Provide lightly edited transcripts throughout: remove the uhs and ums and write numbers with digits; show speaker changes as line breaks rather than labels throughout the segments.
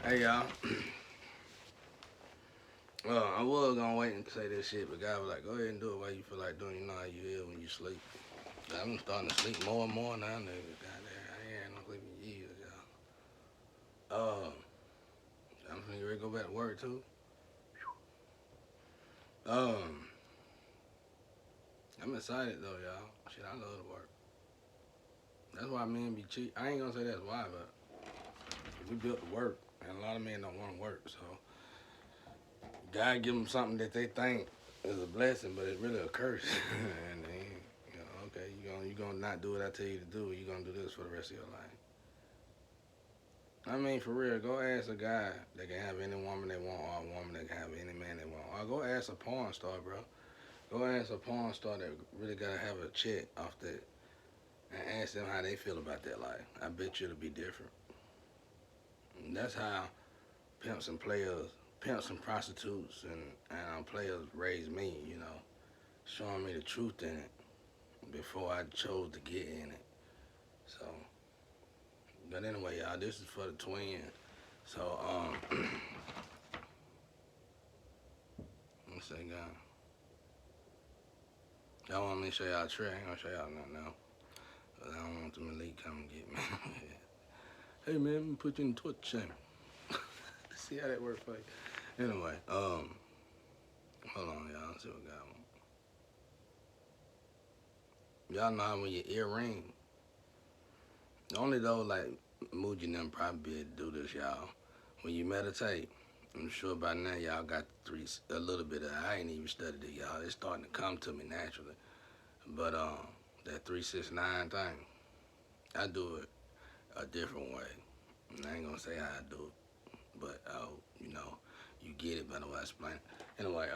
Hey y'all, I was gonna wait and say this shit, but God was like, go ahead and do it while you feel like doing. You know how you feel when you sleep. I'm starting to sleep more and more now, nigga. Goddamn, I ain't had no sleep in years, y'all. I'm finna get ready to go back to work too. Um, I'm excited though, y'all. Shit, I love to work. That's why men be cheap. I ain't gonna say that's why, but we built to work, and a lot of men don't want to work. So God give them something that they think is a blessing, but it's really a curse. And then, okay, you gonna not do what I tell you to do. You gonna do this for the rest of your life. I mean, for real, go ask a guy that can have any woman they want, or a woman that can have any man they want. Or go ask a porn star, bro. Go ask a porn star that really gotta have a check off that, and ask them how they feel about that life. I bet you it'll be different. And that's how pimps and prostitutes and players raised me. Showing me the truth in it before I chose to get in it. So, but anyway, y'all, this is for the twins. So, let's say, God, y'all want me to show y'all a trick? I ain't gonna show y'all nothing now. But I don't want them elite come and get me. Hey man, let me put you in the Twitch channel. See how that works for you. Anyway, hold on, y'all. Let's see what got one. Y'all know how when your ear ring, only though like Muji and them probably be able to do this, y'all. When you meditate, I'm sure by now y'all got a little bit of. I ain't even studied it, y'all. It's starting to come to me naturally. But that 369 thing, I do it a different way. And I ain't gonna say how I do it, but you get it by the way I explain it. Anyway,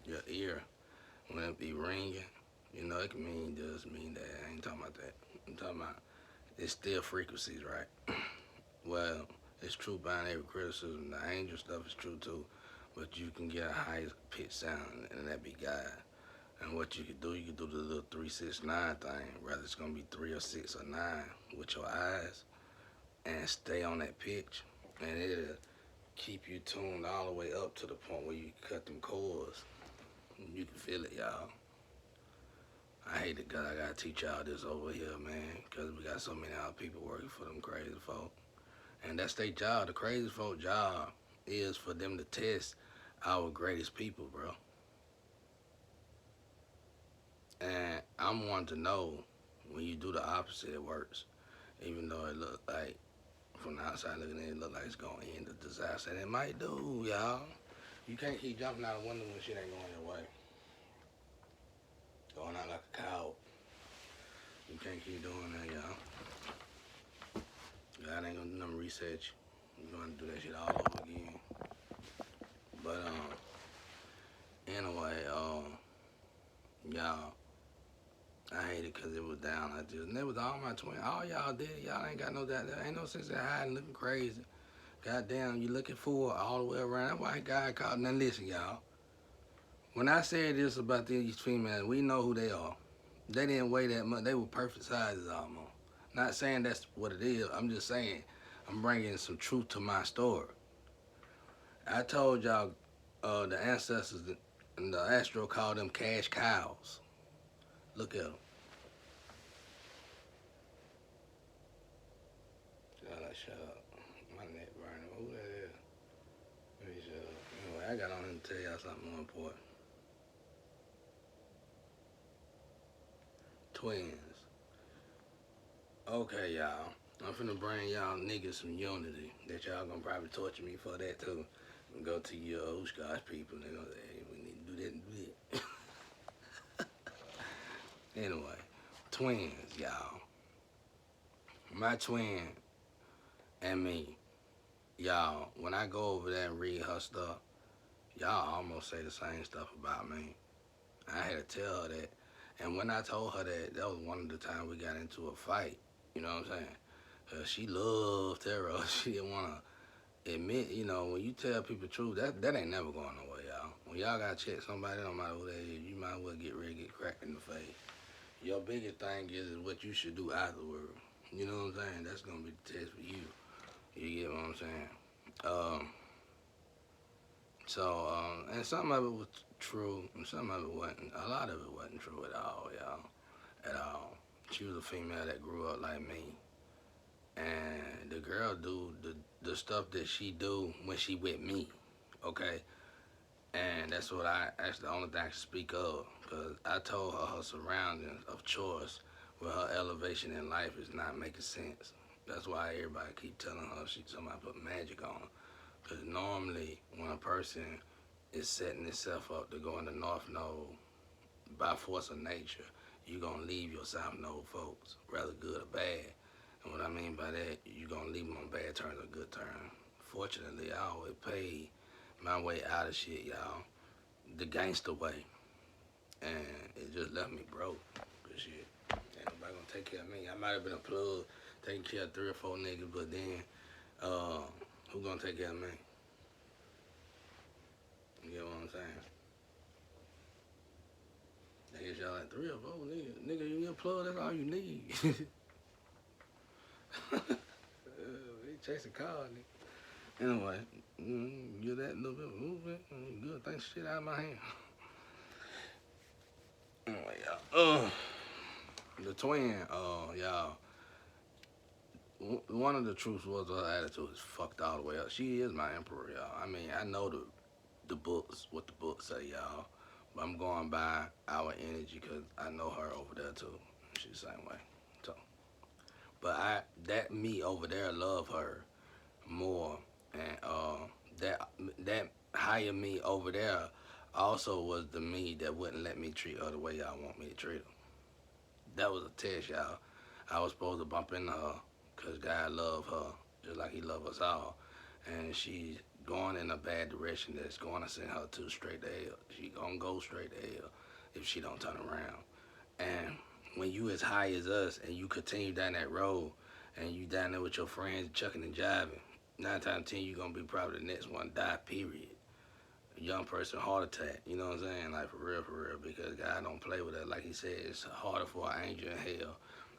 your ear when it be ringing, it can mean that. I ain't talking about that. I'm talking about it's still frequencies, right? Well, it's true behind every criticism. The angel stuff is true too, but you can get a higher pitch sound, and that be God. And what you can do the little 369 thing, whether it's gonna be 3 or 6 or 9, with your eyes, and stay on that pitch, and it'll keep you tuned all the way up to the point where you cut them chords. You can feel it, y'all. I hate it because I gotta teach y'all this over here, man, because we got so many other people working for them crazy folk. And that's their job. The crazy folk job is for them to test our greatest people, bro. And I'm wanting to know when you do the opposite, it works. Even though it look like, from the outside looking in, it look like it's gonna end a disaster. And it might do, y'all. You can't keep jumping out of window when shit ain't going your way. Going out like a cow. You can't keep doing that, y'all. God ain't gonna do nothing research. You're gonna do that shit all over again. But anyway, y'all, I hate it because it was down. And it was all my twins. All y'all did. Y'all ain't got no that. There ain't no sense in hiding, looking crazy. Goddamn, you looking for all the way around. That's why God called. Now listen, y'all. When I said this about these females, we know who they are. They didn't weigh that much. They were perfect sizes almost. Not saying that's what it is. I'm just saying I'm bringing some truth to my story. I told y'all the ancestors and the Astro called them cash cows. Look at them. God, shut up. My neck burning. Who that is? Let me shut up. Anyway, I got on here to tell y'all something more important. Twins. Okay, y'all. I'm finna bring y'all niggas some unity that y'all gonna probably torture me for that too. And go to your old Scotch people and they gonna say, hey, we need to do that and do that. Anyway, twins, y'all. My twin and me, y'all, when I go over there and read her stuff, y'all almost say the same stuff about me. I had to tell her that. And when I told her that, that was one of the times we got into a fight. You know what I'm saying? She loved tarot. She didn't want to admit, when you tell people the truth, that ain't never going nowhere, y'all. When y'all got to check somebody, no matter who they is, you might as well get ready to get cracked in the face. Your biggest thing is what you should do afterward. You know what I'm saying? That's going to be the test for you. You get what I'm I'm saying? Um, and some of it was true, and some of it wasn't. A lot of it wasn't true at all, y'all. At all. She was a female that grew up like me, and the girl do the stuff that she do when she with me, okay? And that's the only thing I can speak of, because I told her surroundings of choice with her elevation in life is not making sense. That's why everybody keep telling her somebody put magic on her. Because normally when a person is setting itself up to go in the North Node by force of nature, you gonna leave your South Node folks, rather good or bad. And what I mean by that, you gonna leave them on bad terms or good terms. Fortunately, I always paid my way out of shit, y'all, the gangster way, and it just left me broke. Cause shit, ain't nobody gonna take care of me. I might have been a plug, taking care of 3 or 4 niggas, but then, who gonna take care of me? You get what I'm saying? I guess y'all like 3 or 4 niggas. Nigga, you get plug, that's all you need. They chasing cars, nigga. Anyway, get that little bit of movement. Good, thanks shit out of my hand. Anyway, y'all. The twin, y'all. One of the truths was her attitude is fucked all the way up. She is my emperor, y'all. I mean, I know the books, what the books say, y'all. But I'm going by our energy because I know her over there too. She's the same way. So, but that me over there love her more, and that higher me over there also was the me that wouldn't let me treat her the way y'all want me to treat her. That was a test, y'all. I was supposed to bump into her because God loved her just like he loved us all. And she's going in a bad direction that's going to send her to straight to hell. She gonna go straight to hell if she don't turn around. And when you as high as us and you continue down that road and you down there with your friends chucking and jiving, 9 times out of 10 you gonna be probably the next one to die, period. A young person heart attack, you know what I'm saying? Like for real, because God don't play with that. Like he said, it's harder for an angel in hell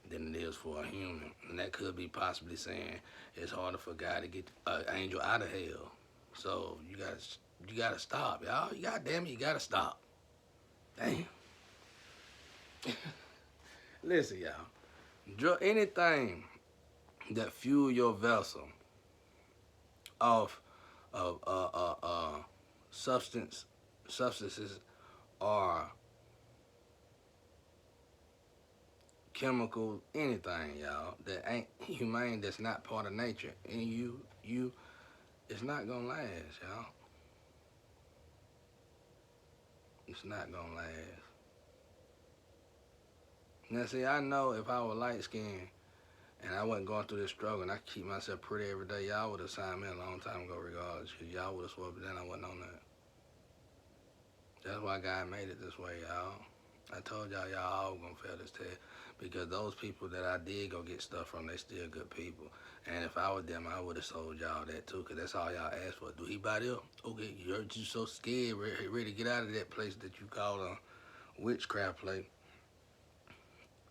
than it is for a human. And that could be possibly saying it's harder for God to get an angel out of hell. So you gotta stop, y'all. God damn it, you gotta stop. Damn. Listen, y'all. Anything that fuel your vessel of substances or chemical, anything, y'all, that ain't humane, that's not part of nature, and it's not gonna last, y'all. It's not gonna last. Now, see, I know if I was light skinned and I wasn't going through this struggle and I could keep myself pretty every day, y'all would have signed me a long time ago regardless, because y'all would have swapped it, then I wasn't on that. That's why God made it this way, y'all. I told y'all all gonna fail this test because those people that I did go get stuff from, they still good people. And if I was them, I would have sold y'all that too, because that's all y'all asked for. Do he buy them? Okay, you heard you so scared, ready to get out of that place that you call a witchcraft place.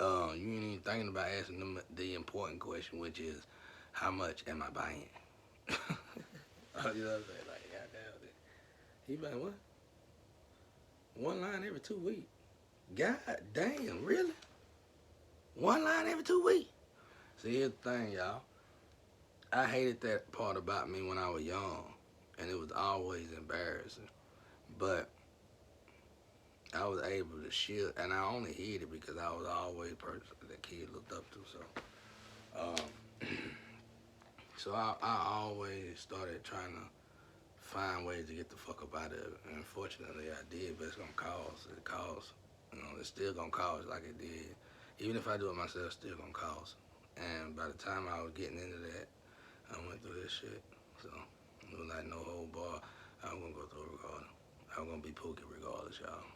You ain't even thinking about asking them the important question, which is, how much am I buying? You know what I'm saying? Like, goddamn it. He buying what? 1 line every 2 weeks. God damn, really? 1 line every 2 weeks? See, here's the thing, y'all. I hated that part about me when I was young, and it was always embarrassing. But I was able to shield, and I only hid it because I was always a person that kid looked up to. So I always started trying to find ways to get the fuck up out of it. And fortunately, I did, but it's gonna cost. It costs. You know, it's still gonna cost like it did. Even if I do it myself, it's still gonna cost. And by the time I was getting into that, I went through this shit. So it was like no whole bar. I was gonna go through it regardless. I was gonna be Pookie regardless, y'all.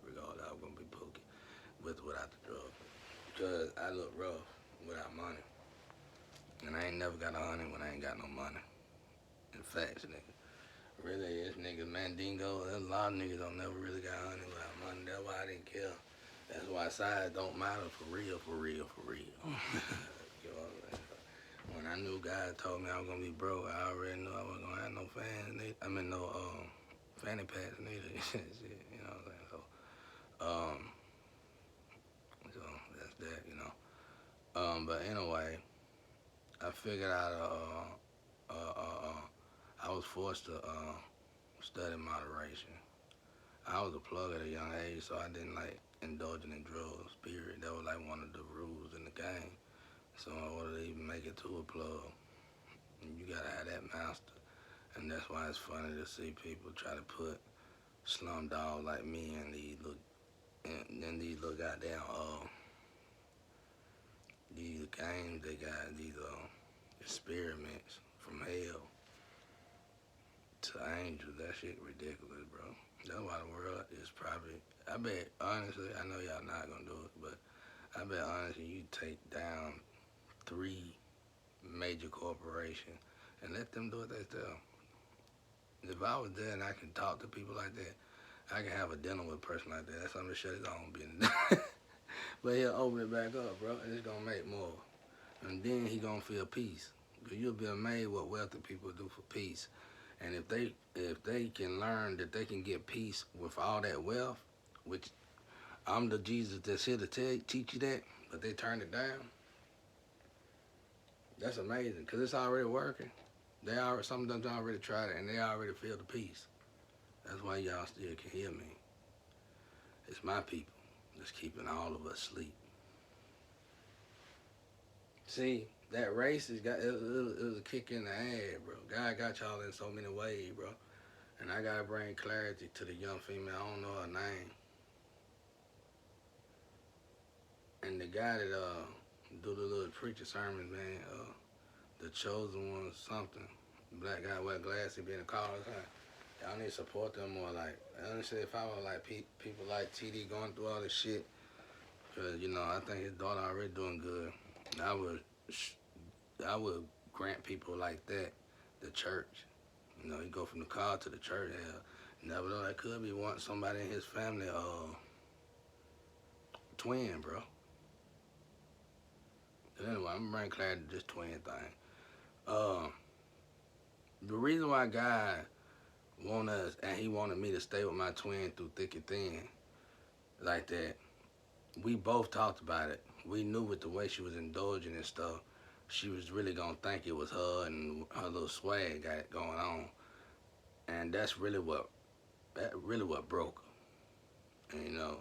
Regardless, I was gonna be Pookie without the drug. Because I look rough without money. And I ain't never got a honey when I ain't got no money. In fact, nigga. Really, this nigga Mandingo, there's a lot of niggas don't never really got honey without money. That's why I didn't care. That's why size don't matter for real. You know what I'm saying? When I knew God told me I was gonna be broke, I already knew I wasn't gonna have no fans. I mean, no fanny packs neither. Shit, you know what I'm saying? So that's that, you know. But anyway, I figured out I was forced to study moderation. I was a plug at a young age, so I didn't like indulging in drugs. Period. That was like one of the rules in the game. So in order to even make it to a plug, you gotta have that master. And that's why it's funny to see people try to put slum dogs like me in these little goddamn these games they got, these experiments from hell to angels. That shit ridiculous, bro. That's why the world is probably, I bet honestly, I know y'all not gonna do it, but I bet honestly you take down 3 major corporations and let them do it themselves. If I was there and I can talk to people like that, I can have a dinner with a person like that. That's something to shut his own business. But he'll open it back up, bro, and it's gonna make more. And then he gonna feel peace. Cause you'll be amazed what wealthy people do for peace. And if they can learn that they can get peace with all that wealth, which I'm the Jesus that's here to teach you that, but they turned it down. That's amazing, cause it's already working. Some of them already tried it, and they already feel the peace. That's why y'all still can hear me. It's my people that's keeping all of us asleep. See, that race it was a kick in the ass, bro. God got y'all in so many ways, bro. And I gotta bring clarity to the young female. I don't know her name. And the guy that do the little preacher sermons, man, the chosen one, something. Black guy wear glasses, be in the car all the time. Y'all need to support them more. Like, honestly, if I was like people like TD going through all this shit, cause you know I think his daughter already doing good. I would grant people like that the church. You know, he go from the car to the church. Hell, never know that could be somebody in his family, twin, bro. But anyway, I'm bringing clarity to this twin thing. The reason why God want us and He wanted me to stay with my twin through thick and thin, like that, we both talked about it. We knew with the way she was indulging and stuff, she was really gonna think it was her and her little swag got going on, and that's really what broke her. And, you know,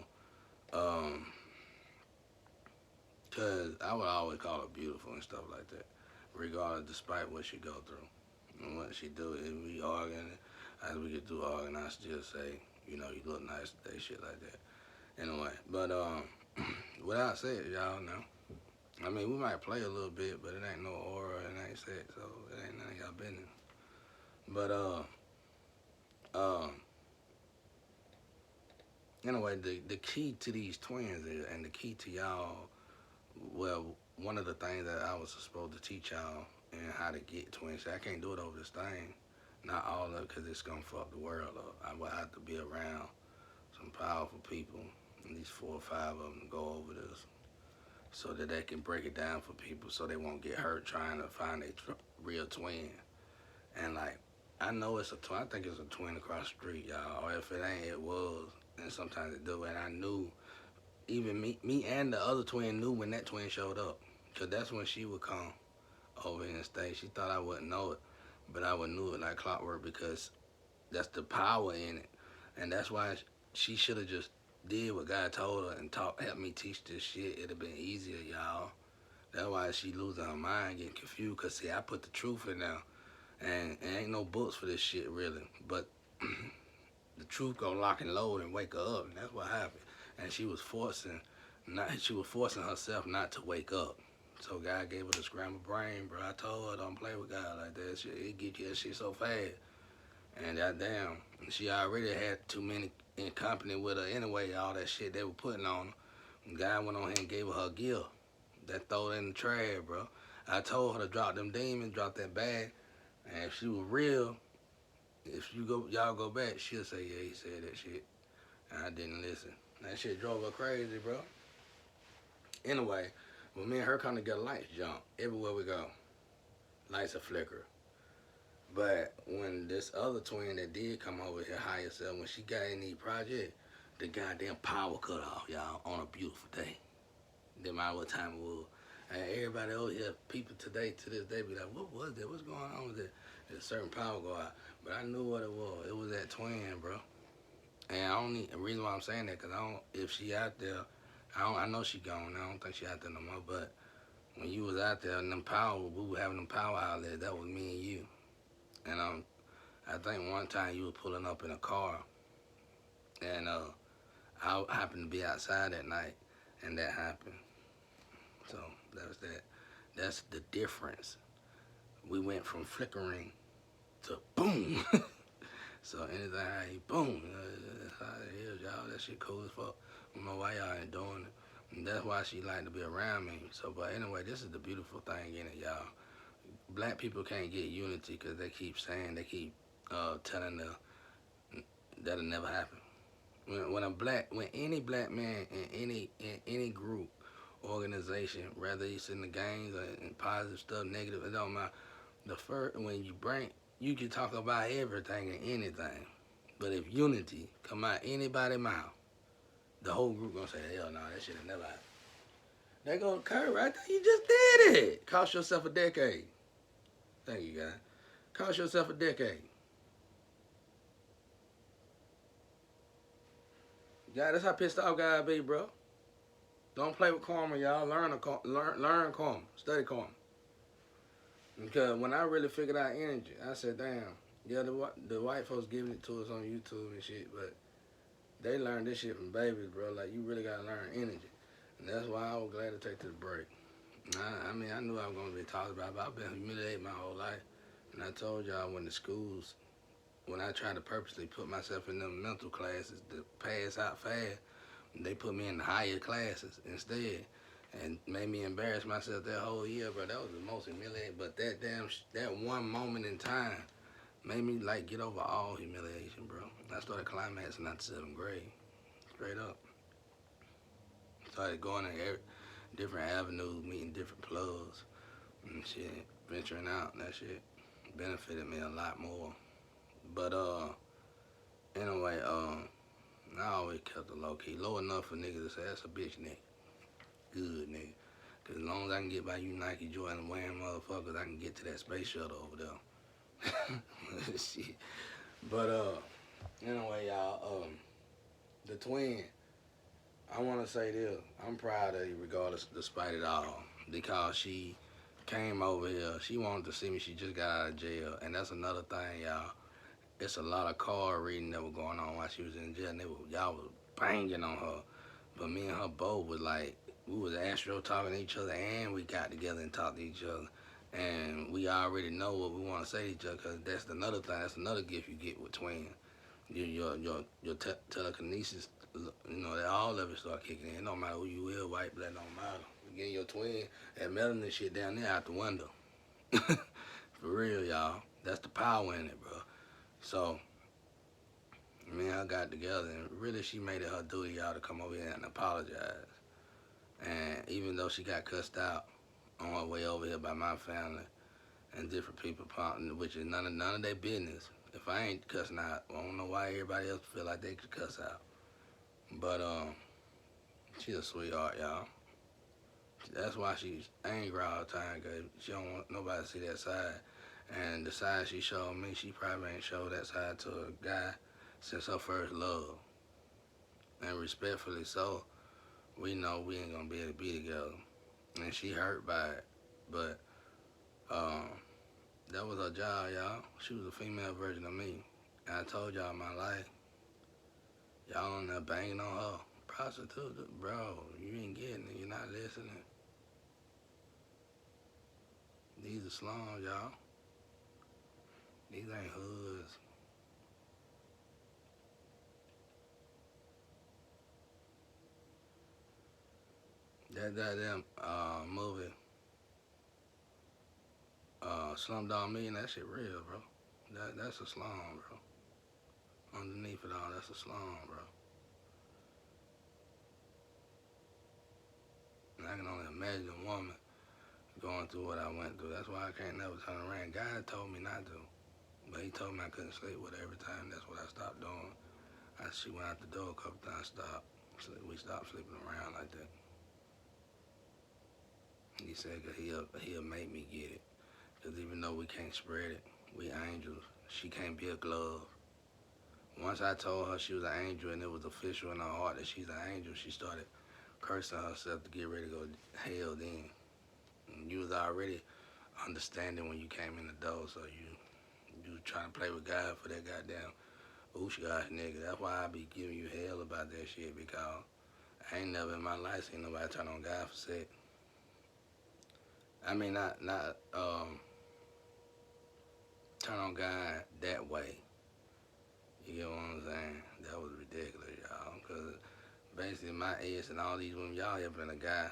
cause I would always call her beautiful and stuff like that, regardless, despite what she go through and what she do. If we arguing, as we get through arguing, I still say, you know, you look nice today, shit like that. Anyway, but without saying, y'all know. I mean, we might play a little bit, but it ain't no aura, it ain't sex, so it ain't none of y'all business. But anyway, the key to these twins is, and the key to y'all, well, one of the things that I was supposed to teach y'all and how to get twins. I can't do it over this thing, not all of it, because it's gonna fuck the world up. I will have to be around some powerful people, at least 4 or 5 of them, to go over this, so that they can break it down for people, so they won't get hurt trying to find a real twin. And like, I know it's a twin. I think it's a twin across the street, y'all. Or if it ain't, it was. And sometimes it do. And I knew, even me and the other twin knew when that twin showed up, cause that's when she would come over here and stay. She thought I wouldn't know it, but I would knew it like clockwork, because that's the power in it. And that's why she should have just did what God told her and helped me teach this shit. It'd have been easier, y'all. That's why she losing her mind, getting confused. Cause see, I put the truth in there, and ain't no books for this shit really. But the truth gonna lock and load and wake her up, and that's what happened. And she was forcing herself not to wake up. So God gave her the scrambled brain, bro. I told her, don't play with God like that. Shit, it get you that shit so fast. And goddamn, she already had too many in company with her anyway, all that shit they were putting on her. And God went on here and gave her her gift. That throw it in the trash, bro. I told her to drop them demons, drop that bag. And if she was real, if y'all go back, she'll say, yeah, he said that shit. And I didn't listen. That shit drove her crazy, bro. Anyway, when me and her come together, lights jump everywhere we go. lights a flicker. But when this other twin that did come over here high herself, when she got in the project, the goddamn power cut off, y'all, on a beautiful day. Didn't matter what time it was. And everybody over here, people today, to this day, be like, what was that? What's going on with that? There's a certain power go out. But I knew what it was. It was that twin, bro. And I don't need, the reason why I'm saying that, because I don't, if she out there, I know she gone. I don't think she out there no more. But when you was out there and them power, we were having them power outlets, that was me and you. And I think one time you were pulling up in a car, and I happened to be outside that night, and that happened. So that was that. That's the difference. We went from flickering to boom. So anything I eat, boom. That's how it is, y'all. That shit cool as fuck. I don't know why y'all ain't doing it. And that's why she like to be around me. So, but anyway, this is the beautiful thing in it, y'all. Black people can't get unity because they keep saying, they keep telling that'll never happen. When any black man in any group, organization, whether he's in the gangs or in positive stuff, negative, it don't matter. The first when you bring, you can talk about everything and anything, but if unity come out anybody's mouth, the whole group gonna say, hell no, that shit never happened. They gonna curve right there. You just did it. Cost yourself a decade. Thank you, guys. Cost yourself a decade. Yeah, that's how pissed off guys be, bro. Don't play with karma, y'all. Learn karma. Study karma. Because when I really figured out energy, I said, damn, yeah, the white folks giving it to us on YouTube and shit, but they learned this shit from babies, bro. Like, you really got to learn energy. And that's why I was glad to take this break. I mean, I knew I was going to be talked about, but I've been humiliated my whole life. And I told y'all when the schools, when I tried to purposely put myself in them mental classes to pass out fast, they put me in the higher classes instead and made me embarrass myself that whole year, bro. That was the most humiliating. But that one moment in time made me like get over all humiliation, bro. I started climaxing after 7th grade, straight up. Started going in different avenues, meeting different plugs and shit, venturing out. And that shit benefited me a lot more. But anyway, I always kept it low key, low enough for niggas to say that's a bitch nigga, good nigga. Cause as long as I can get by you Nike Jordan wearing motherfuckers, I can get to that space shuttle over there. Shit. But anyway, y'all, the twin, I wanna say this. I'm proud of you regardless despite it all. Because she came over here. She wanted to see me. She just got out of jail. And that's another thing, y'all. It's a lot of card reading that was going on while she was in jail. And y'all was banging on her. But me and her both was like, we was astro talking to each other, and we got together and talked to each other. And we already know what we want to say to each other, because that's another thing. That's another gift you get with twins. Your telekinesis, you know, that all of it start kicking in. It don't matter who you is, white, black, don't matter. You getting your twin, that melanin shit down there out the window. For real, y'all. That's the power in it, bro. So, me and her got together, and really she made it her duty, y'all, to come over here and apologize. And even though she got cussed out on her way over here by my family and different people, which is none of their business. If I ain't cussing out, I don't know why everybody else feel like they could cuss out. But she's a sweetheart, y'all. That's why she's angry all the time, because she don't want nobody to see that side. And the side she showed me, she probably ain't showed that side to a guy since her first love. And respectfully so, we know we ain't gonna be able to be together. And she hurt by it. But that was her job, y'all. She was a female version of me. And I told y'all my life. Y'all on there banging on her. Prostitute, bro, you ain't getting it. You're not listening. These are slums, y'all. These ain't hoods. That goddamn movie, Slumdog Millionaire, that shit real, bro. That's a slum, bro. Underneath it all, that's a slum, bro. And I can only imagine a woman going through what I went through. That's why I can't never turn around. God told me not to, but he told me I couldn't sleep with her every time. That's what I stopped doing. She went out the door a couple times, we stopped sleeping around like that. He said he'll make me get it. Because even though we can't spread it, we angels. She can't be a glove. Once I told her she was an angel and it was official in her heart that she's an angel, she started cursing herself to get ready to go to hell then. And you was already understanding when you came in the door, so you was trying to play with God for that goddamn oosh gosh nigga. That's why I be giving you hell about that shit, because I ain't never in my life seen nobody turn on God for sex. I mean, not turn on God that way. You get what I'm saying? That was ridiculous, y'all. Because basically my ex and all these women, y'all helping a guy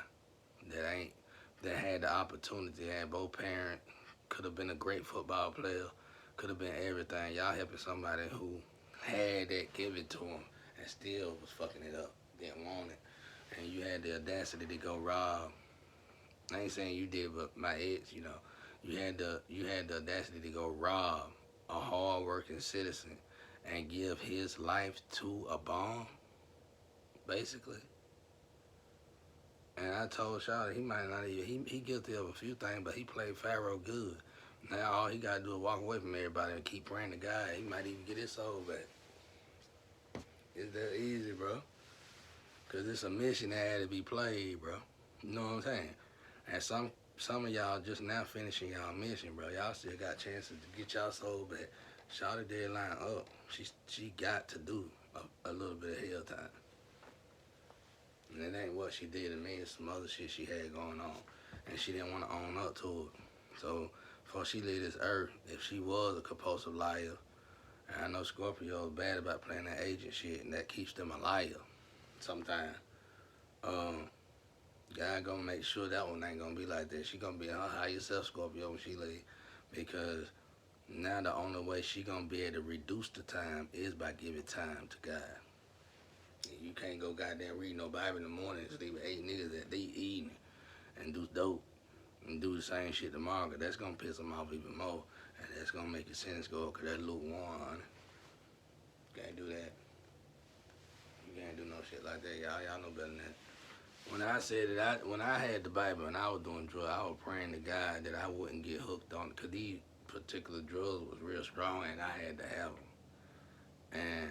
that had the opportunity, had both parents, could have been a great football player, could have been everything. Y'all helping somebody who had that given to him and still was fucking it up, didn't want it. And you had the audacity to go rob. I ain't saying you did, but my ex, you had the audacity to go rob a hard-working citizen and give his life to a bomb, basically. And I told Shawty he might not even, he guilty of a few things, but he played Pharaoh good. Now all he gotta do is walk away from everybody and keep praying to God. He might even get his soul back. It's that easy, bro. Cause it's a mission that had to be played, bro. You know what I'm saying? And some of y'all just now finishing y'all mission, bro. Y'all still got chances to get y'all soul back. Shawty deadline up. She got to do a little bit of hell time. And it ain't what she did to me, it's some other shit she had going on. And she didn't want to own up to it. So before she leave this earth, if she was a compulsive liar, and I know Scorpio is bad about playing that agent shit, and that keeps them a liar sometimes. God gonna make sure that one ain't gonna be like that. She gonna be her higher self, Scorpio, when she leave. Because now the only way she gonna be able to reduce the time is by giving time to God. You can't go goddamn read no Bible in the morning and sleep with 8 niggas that they eating and do dope and do the same shit tomorrow, cause that's gonna piss them off even more. And that's gonna make your sentence go up, cause that's lukewarm, honey. Can't do that. You can't do no shit like that, y'all. Y'all know better than that. When I said that, when I had the Bible and I was doing drugs, I was praying to God that I wouldn't get hooked on it, cause these particular drugs was real strong and I had to have them. And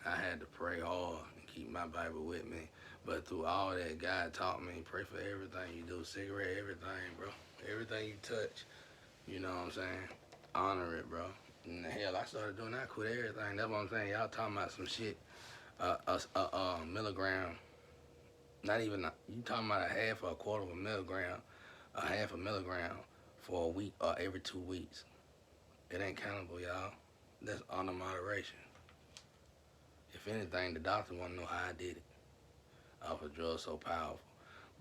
I had to pray hard and keep my Bible with me. But through all that, God taught me, pray for everything you do, cigarette, everything, bro. Everything you touch, you know what I'm saying? Honor it, bro. And hell, I started doing that, I quit everything. That's what I'm saying. Y'all talking about some shit, milligram. Not even, you talking about a half or a quarter of a milligram, a half a milligram for a week or every 2 weeks. It ain't countable, y'all. That's under moderation. If anything, the doctor want to know how I did it. Off a drug so powerful.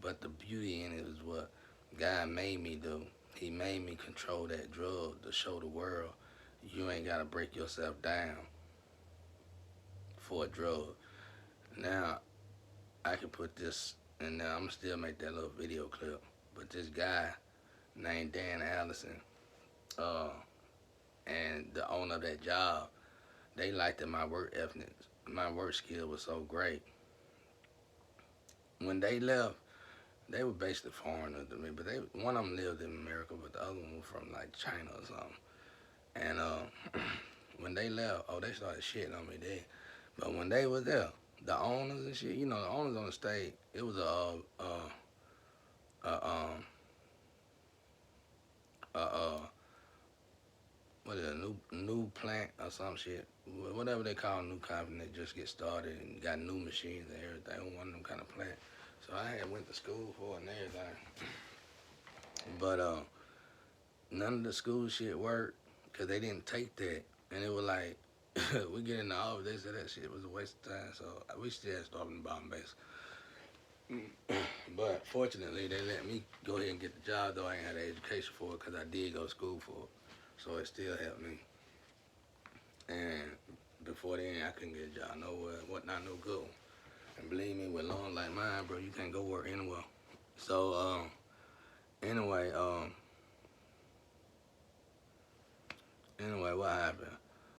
But the beauty in it is what God made me do. He made me control that drug to show the world you ain't got to break yourself down for a drug. Now, I can put this, and I'm going to still make that little video clip. But this guy named Dan Allison, and the owner of that job, they liked that my work ethic, my work skill was so great. When they left, they were basically foreigners to me, but one of them lived in America, but the other one was from like China or something. And when they left, they started shitting on me then. But when they was there, the owners and shit, the owners on the stage, it was what is it, a new plant or some shit, whatever they call a new company that just get started and got new machines and everything, one of them kind of plant. So I had went to school for it and everything. But none of the school shit worked because they didn't take that. And it was like, we get in the office, they said that shit was a waste of time. So we still had to start from the bottom base. But fortunately, they let me go ahead and get the job, though I ain't had the education for it because I did go to school for it. So it still helped me. And before then, I couldn't get a job nowhere. Not no good one. And believe me, with lungs like mine, bro, you can't go work anywhere. So Anyway, what happened?